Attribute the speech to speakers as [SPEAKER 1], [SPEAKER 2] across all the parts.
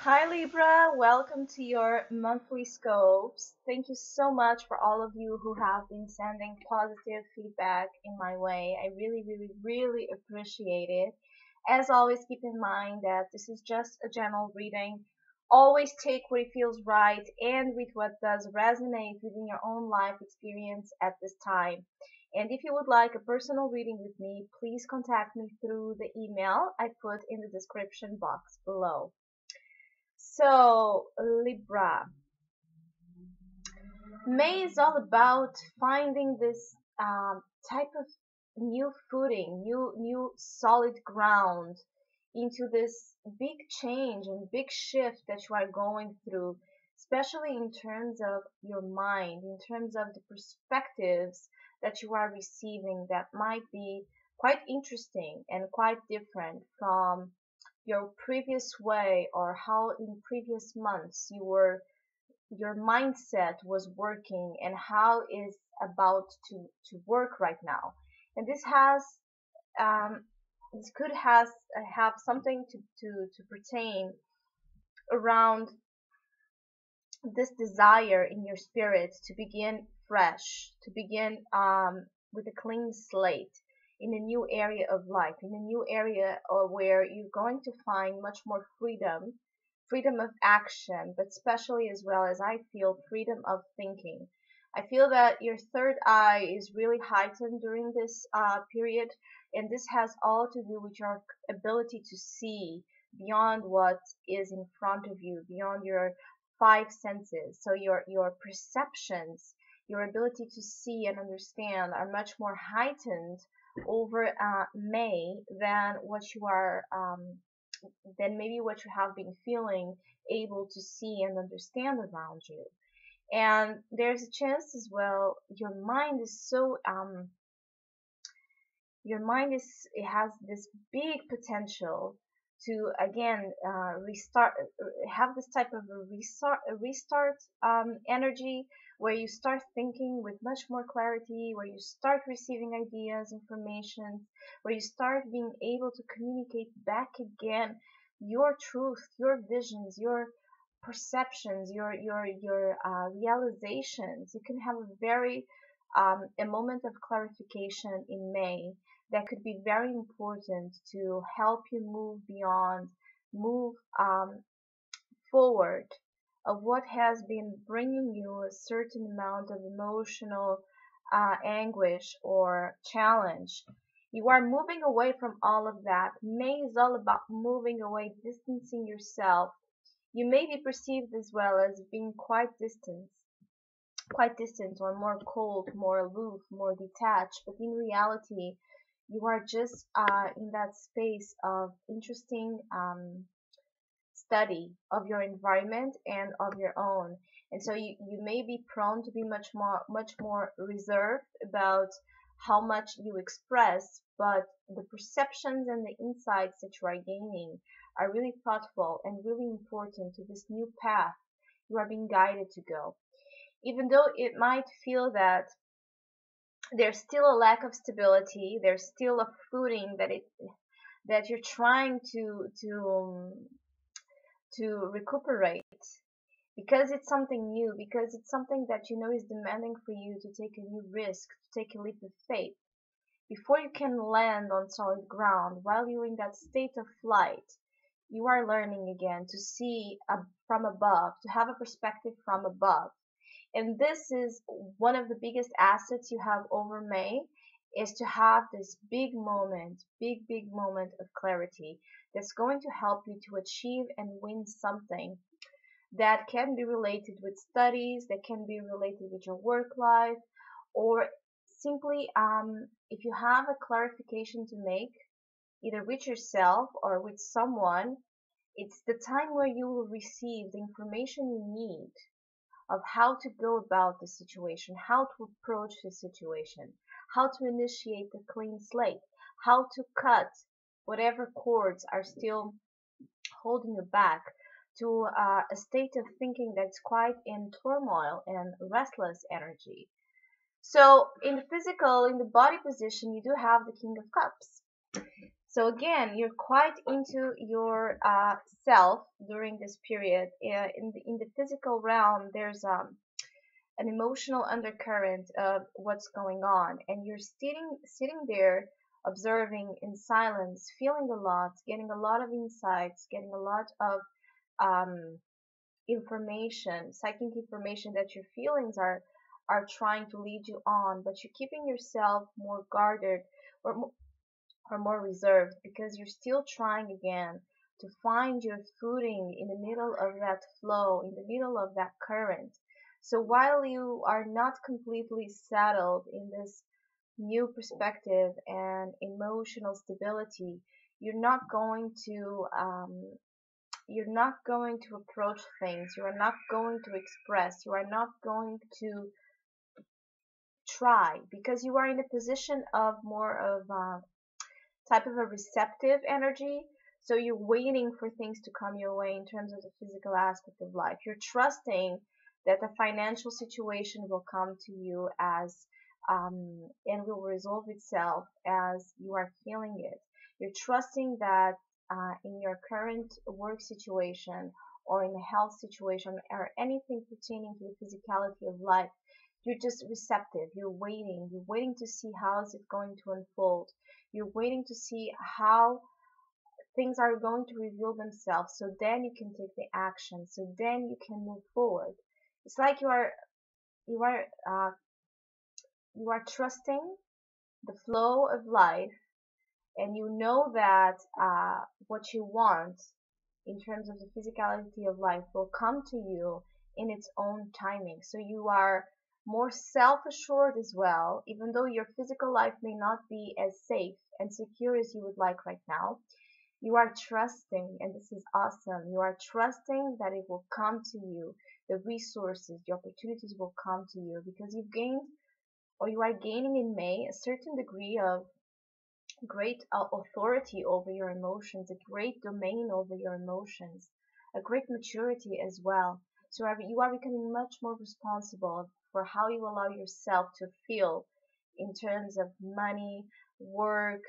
[SPEAKER 1] Hi Libra, welcome to your monthly scopes. Thank you so much for all of you who have been sending positive feedback in my way. I really appreciate it. As always, keep in mind that this is just a general reading. Always take what feels right and with what does resonate within your own life experience at this time. And if you would like a personal reading with me, please contact me through the email I put in the description box below. So, Libra. May is all about finding this type of new footing, new solid ground into this big change and big shift that you are going through, especially in terms of your mind, in terms of the perspectives that you are receiving that might be quite interesting and quite different from your previous way or how in previous months your mindset was working and how is about to work right now. And this has this could has have something to pertain around this desire in your spirit to begin fresh, to begin with a clean slate in a new area of life, in a new area where you're going to find much more freedom of action, but especially as well as I feel freedom of thinking. I feel that your third eye is really heightened during this period, and this has all to do with your ability to see beyond what is in front of you, beyond your five senses. So your perceptions, your ability to see and understand are much more heightened over May than maybe what you have been feeling able to see and understand around you. And there's a chance as well it has this big potential to again have this type of a restart energy where you start thinking with much more clarity, where you start receiving ideas, information, where you start being able to communicate back again your truth, your visions, your perceptions, your realizations. You can have a moment of clarification in May that could be very important to help you move forward of what has been bringing you a certain amount of emotional anguish or challenge. You are moving away from all of that. May is all about moving away, distancing yourself. You may be perceived as well as being quite distant or more cold, more aloof, more detached, but in reality, you are just in that space of interesting study of your environment and of your own. And so you may be prone to be much more reserved about how much you express, but the perceptions and the insights that you are gaining are really thoughtful and really important to this new path you are being guided to go. Even though it might feel that there's still a lack of stability, there's still a footing that you're trying to recuperate, because it's something new, because it's something that you know is demanding for you to take a new risk, to take a leap of faith. Before you can land on solid ground, while you're in that state of flight, you are learning again to see from above, to have a perspective from above. And this is one of the biggest assets you have over May, is to have this big moment of clarity that's going to help you to achieve and win something that can be related with studies, that can be related with your work life, or simply if you have a clarification to make, either with yourself or with someone, it's the time where you will receive the information you need of how to go about the situation, how to approach the situation, how to initiate the clean slate, how to cut whatever cords are still holding you back to a state of thinking that's quite in turmoil and restless energy. So in the physical, in the body position, you do have the King of Cups. So again, you're quite into your self during this period. In the physical realm, there's an emotional undercurrent of what's going on, and you're sitting there observing in silence, feeling a lot, getting a lot of insights, getting a lot of um, information, psychic information that your feelings are trying to lead you on, but you're keeping yourself more guarded or or more reserved because you're still trying again to find your footing in the middle of that flow, in the middle of that current. So while you are not completely settled in this new perspective and emotional stability, you're not going to you're not going to approach things. You are not going to express. You are not going to try because you are in a position of more of type of a receptive energy. So you're waiting for things to come your way in terms of the physical aspect of life. You're trusting that the financial situation will come to you as and will resolve itself as you are feeling it. You're trusting that in your current work situation or in a health situation or anything pertaining to the physicality of life, you're just receptive. You're waiting to see how is it going to unfold. You're waiting to see how things are going to reveal themselves, so then you can take the action, so then you can move forward. It's like you are uh, you are trusting the flow of life, and you know that what you want in terms of the physicality of life will come to you in its own timing. So you are more self-assured as well, even though your physical life may not be as safe and secure as you would like right now. You are trusting, and this is awesome. You are trusting that it will come to you. The resources, the opportunities will come to you because you've gained, or you are gaining in May, a certain degree of great authority over your emotions, a great domain over your emotions, a great maturity as well. So you are becoming much more responsible for how you allow yourself to feel in terms of money, work,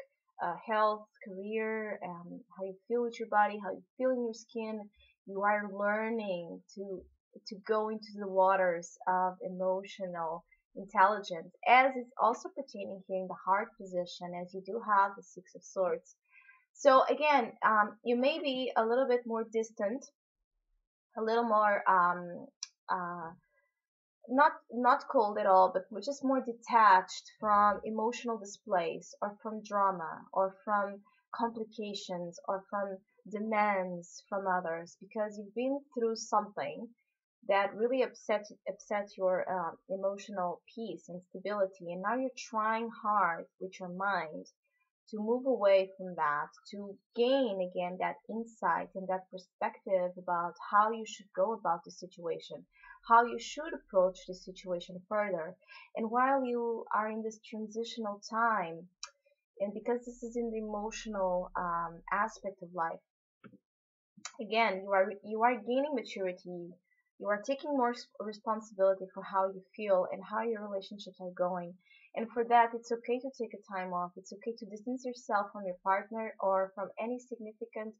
[SPEAKER 1] health, career, how you feel with your body, how you feel in your skin. You are learning to go into the waters of emotional intelligence, as is also pertaining here in the heart position, as you do have the Six of Swords. So again, you may be a little bit more distant, a little more uh, not cold at all, but we're just more detached from emotional displays or from drama or from complications or from demands from others because you've been through something that really upset your emotional peace and stability, and now you're trying hard with your mind to move away from that, to gain again that insight and that perspective about how you should go about the situation, how you should approach the situation further. And while you are in this transitional time, and because this is in the emotional aspect of life, again, you are gaining maturity. You are taking more responsibility for how you feel and how your relationships are going. And for that, it's okay to take a time off. It's okay to distance yourself from your partner or from any significant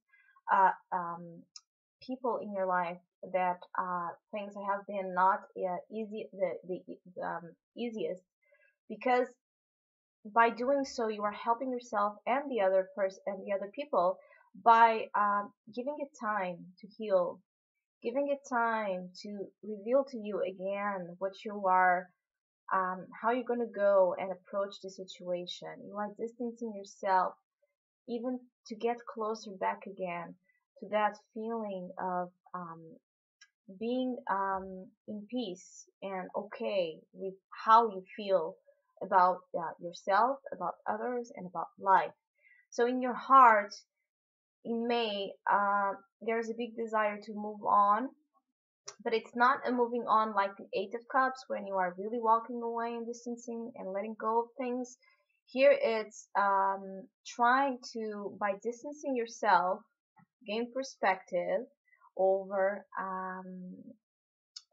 [SPEAKER 1] uh, um, people in your life that things have been not the easiest, because by doing so you are helping yourself and the other person and the other people by giving it time to heal, giving it time to reveal to you again what you are, how you're going to go and approach the situation. You are distancing yourself even to get closer back again to that feeling of being in peace and okay with how you feel about yourself, about others, and about life. So in your heart, in May, there's a big desire to move on, but it's not a moving on like the Eight of Cups when you are really walking away and distancing and letting go of things. Here it's trying to, by distancing yourself, gain perspective over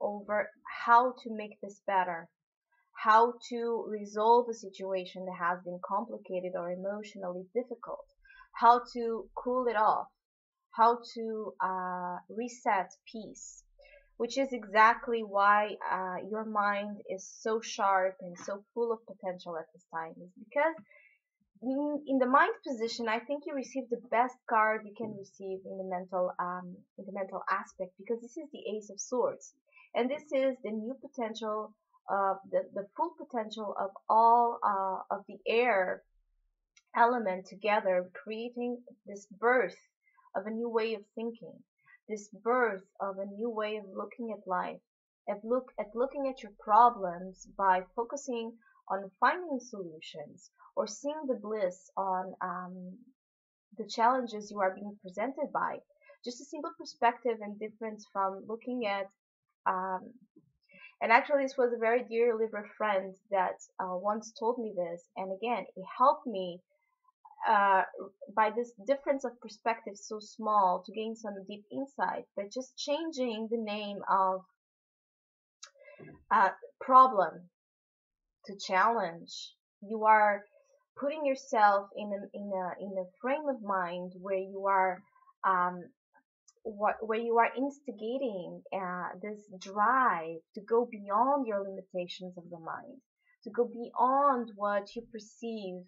[SPEAKER 1] over how to make this better, how to resolve a situation that has been complicated or emotionally difficult, how to cool it off, how to reset peace, which is exactly why your mind is so sharp and so full of potential at this time. Is because in the mind position, I think you receive the best card you can receive in the mental aspect, because this is the Ace of Swords, and this is the new potential, the full potential of all of the air element together, creating this birth of a new way of thinking, this birth of a new way of looking at life, looking at your problems by focusing on finding solutions or seeing the bliss on the challenges you are being presented by. Just a simple perspective and difference from looking at um, and actually, this was a very dear Libra friend that once told me this, and again, it helped me uh, by this difference of perspective so small to gain some deep insight, but just changing the name of uh, problem to challenge. You are putting yourself in a frame of mind where you are um, where you are instigating this drive to go beyond your limitations of the mind, to go beyond what you perceive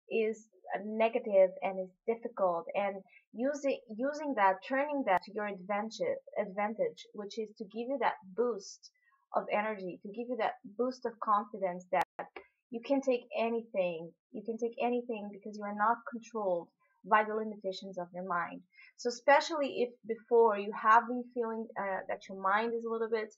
[SPEAKER 1] is negative and is difficult, and using that, turning that to your advantage, which is to give you that boost of energy, to give you that boost of confidence that you can take anything because you are not controlled by the limitations of your mind. So especially if before you have been feeling that your mind is a little bit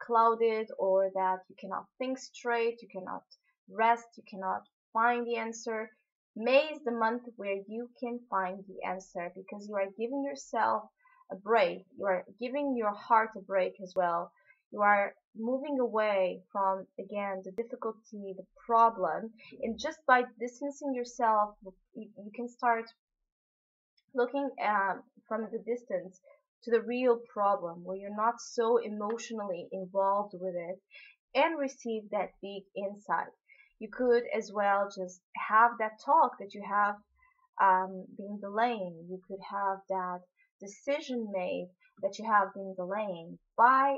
[SPEAKER 1] clouded, or that you cannot think straight, you cannot rest, you cannot find the answer, May is the month where you can find the answer, because you are giving yourself a break. You are giving your heart a break as well. You are moving away from, again, the difficulty, the problem, and just by distancing yourself, you can start looking from the distance to the real problem, where you're not so emotionally involved with it, and receive that big insight. You could as well just have that talk that you have been delaying. You could have that decision made that you have been delaying by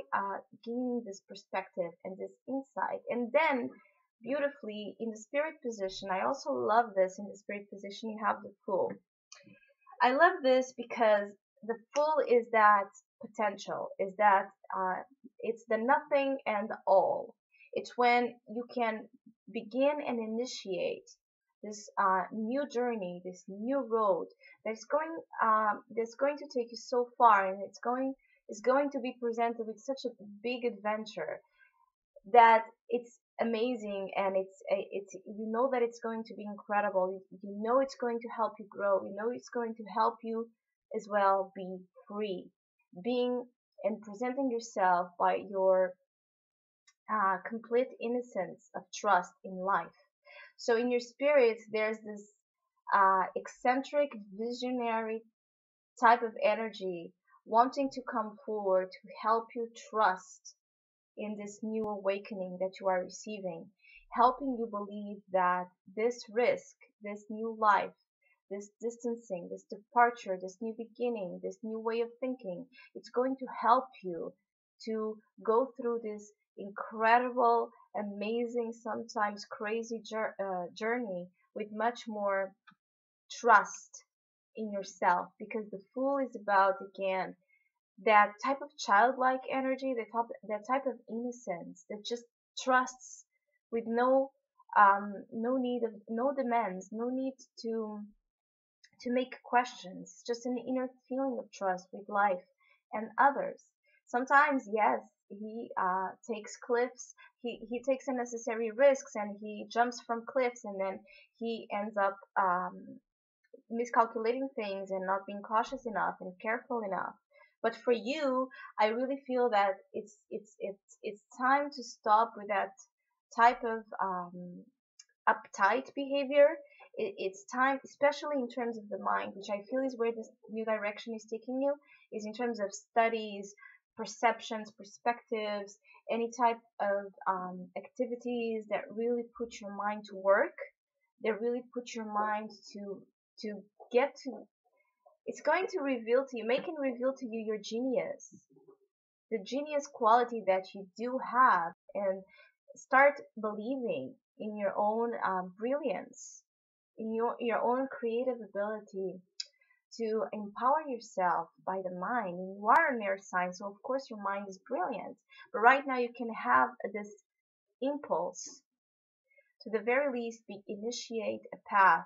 [SPEAKER 1] gaining this perspective and this insight. And then beautifully in the spirit position, I also love this, in the spirit position you have the Fool. I love this because the Fool is that potential, is that it's the nothing and the all. It's when you can begin and initiate this new journey, this new road that's going to take you so far, and it's going to be presented with such a big adventure that it's amazing, and it's you know that it's going to be incredible. You know it's going to help you grow. You know it's going to help you as well be free, being and presenting yourself by your complete innocence of trust in life. So in your spirit, there's this eccentric, visionary type of energy wanting to come forward to help you trust in this new awakening that you are receiving, helping you believe that this risk, this new life, this distancing, this departure, this new beginning, this new way of thinking, it's going to help you to go through this incredible, amazing, sometimes crazy journey with much more trust in yourself, because the Fool is about, again, that type of childlike energy, that type of innocence that just trusts with no need of no demands, no need to make questions, just an inner feeling of trust with life and others. Sometimes, yes, he takes cliffs, he takes unnecessary risks, and he jumps from cliffs, and then he ends up miscalculating things and not being cautious enough and careful enough. But for you, I really feel that it's time to stop with that type of uptight behavior. It's time, especially in terms of the mind, which I feel is where this new direction is taking you, is in terms of studies, perceptions, perspectives, any type of activities that really put your mind to work, that really put your mind to to get to, it's going to reveal to you, make and reveal to you your genius, the genius quality that you do have, and start believing in your own brilliance, in your own creative ability to empower yourself by the mind. And you are a neuroscience, so of course your mind is brilliant. But right now you can have this impulse to the very least initiate a path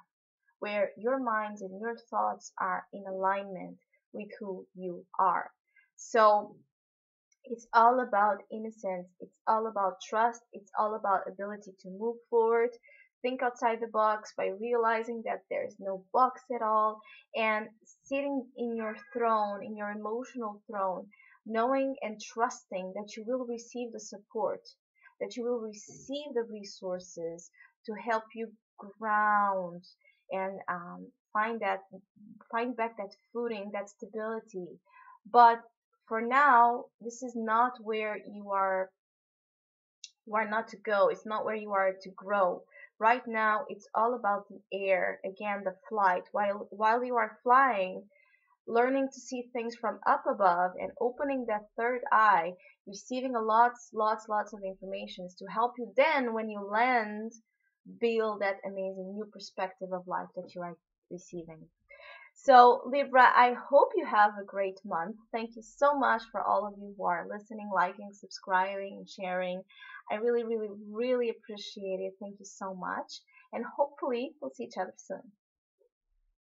[SPEAKER 1] where your minds and your thoughts are in alignment with who you are. So it's all about innocence. It's all about trust. It's all about ability to move forward, think outside the box by realizing that there's no box at all, and sitting in your throne, in your emotional throne, knowing and trusting that you will receive the support, that you will receive the resources to help you ground and find back that footing, that stability. But for now, this is not where you are not to go. It's not where you are to grow. Right now, it's all about the air. Again, the flight. While you are flying, learning to see things from up above and opening that third eye, receiving lots of information to help you then when you land, build that amazing new perspective of life that you are receiving. So, Libra, I hope you have a great month. Thank you so much for all of you who are listening, liking, subscribing, and sharing. I really appreciate it. Thank you so much. And hopefully, we'll see each other soon.